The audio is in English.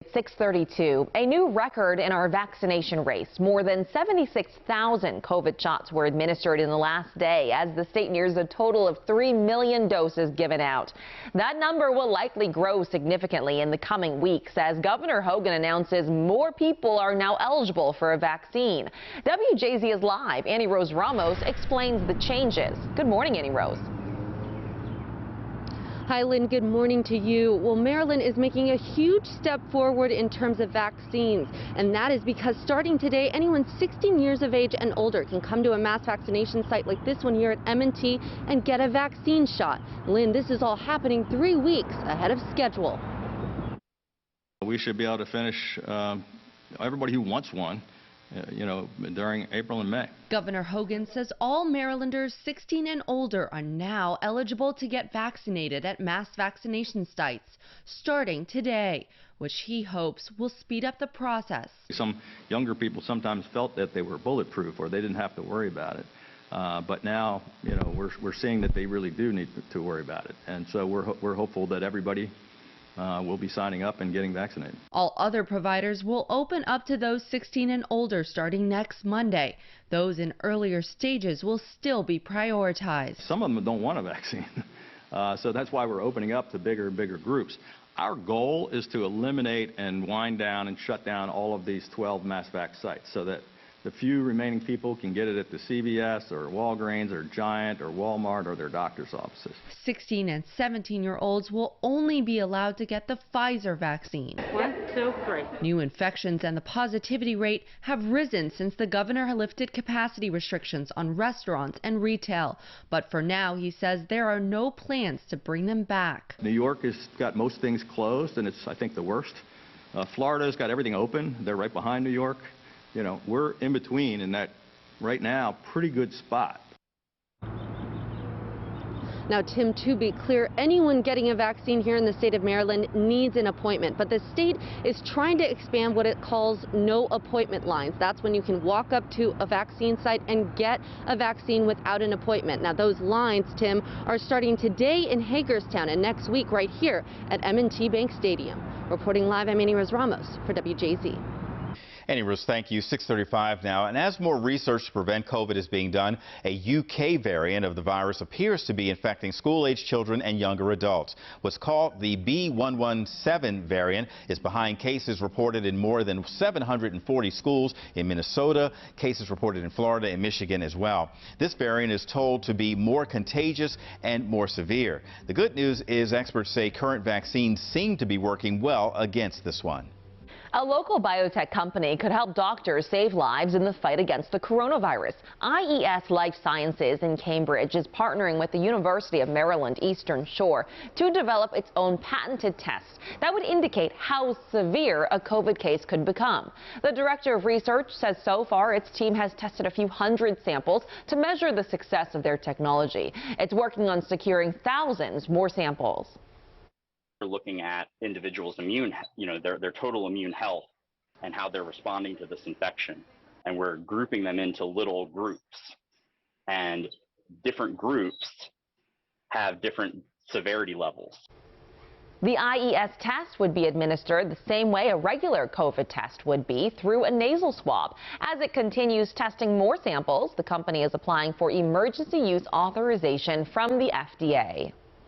6:32, a new record in our vaccination race. More than 76,000 COVID shots were administered in the last day as the state nears a total of 3 million doses given out. That number will likely grow significantly in the coming weeks as Governor Hogan announces more people are now eligible for a vaccine. WJZ is live. Annie Rose Ramos explains the changes. Good morning, Annie Rose. Hi, Lynn. Good morning to you. Well, Maryland is making a huge step forward in terms of vaccines, and that is because starting today, anyone 16 years of age and older can come to a mass vaccination site like this one here at M&T and get a vaccine shot. Lynn, this is all happening 3 weeks ahead of schedule. We should be able to finish everybody who wants one, during April and May. Governor Hogan says all Marylanders 16 and older are now eligible to get vaccinated at mass vaccination sites starting today, which he hopes will speed up the process. Some younger people sometimes felt that they were bulletproof or they didn't have to worry about it. But now, we're seeing that they really do need to worry about it. And so we're hopeful that everybody will be signing up and getting vaccinated. All other providers will open up to those 16 and older starting next Monday. Those in earlier stages will still be prioritized. Some of them don't want a vaccine, so that's why we're opening up to bigger and bigger groups. Our goal is to eliminate and wind down and shut down all of these 12 mass vac sites so that the few remaining people can get it at the CVS or Walgreens or Giant or Walmart or their doctor's offices. 16 and 17-year-olds will only be allowed to get the Pfizer vaccine. 1, 2, 3. New infections and the positivity rate have risen since the governor lifted capacity restrictions on restaurants and retail. But for now, he says there are no plans to bring them back. New York has got most things closed, and it's, I think, the worst. Florida's got everything open. They're right behind New York. We're in between in that, right now, pretty good spot. Now, Tim, to be clear, anyone getting a vaccine here in the state of Maryland needs an appointment, but the state is trying to expand what it calls no appointment lines. That's when you can walk up to a vaccine site and get a vaccine without an appointment. Now, those lines, Tim, are starting today in Hagerstown and next week right here at M&T Bank Stadium. Reporting live, I'm Annie Rose Ramos for WJZ. Annie Rose, thank you. 6:35 now. And as more research to prevent COVID is being done, a UK variant of the virus appears to be infecting school-age children and younger adults. What's called the B.1.1.7 variant is behind cases reported in more than 740 schools in Minnesota, cases reported in Florida and Michigan as well. This variant is told to be more contagious and more severe. The good news is experts say current vaccines seem to be working well against this one. A local biotech company could help doctors save lives in the fight against the coronavirus. IES Life Sciences in Cambridge is partnering with the University of Maryland Eastern Shore to develop its own patented test that would indicate how severe a COVID case could become. The director of research says so far its team has tested a few hundred samples to measure the success of their technology. It's working on securing thousands more samples. We're looking at individuals' their total immune health and how they're responding to this infection. And we're grouping them into little groups. And different groups have different severity levels. The IES test would be administered the same way a regular COVID test would be, through a nasal swab. As it continues testing more samples, the company is applying for emergency use authorization from the FDA.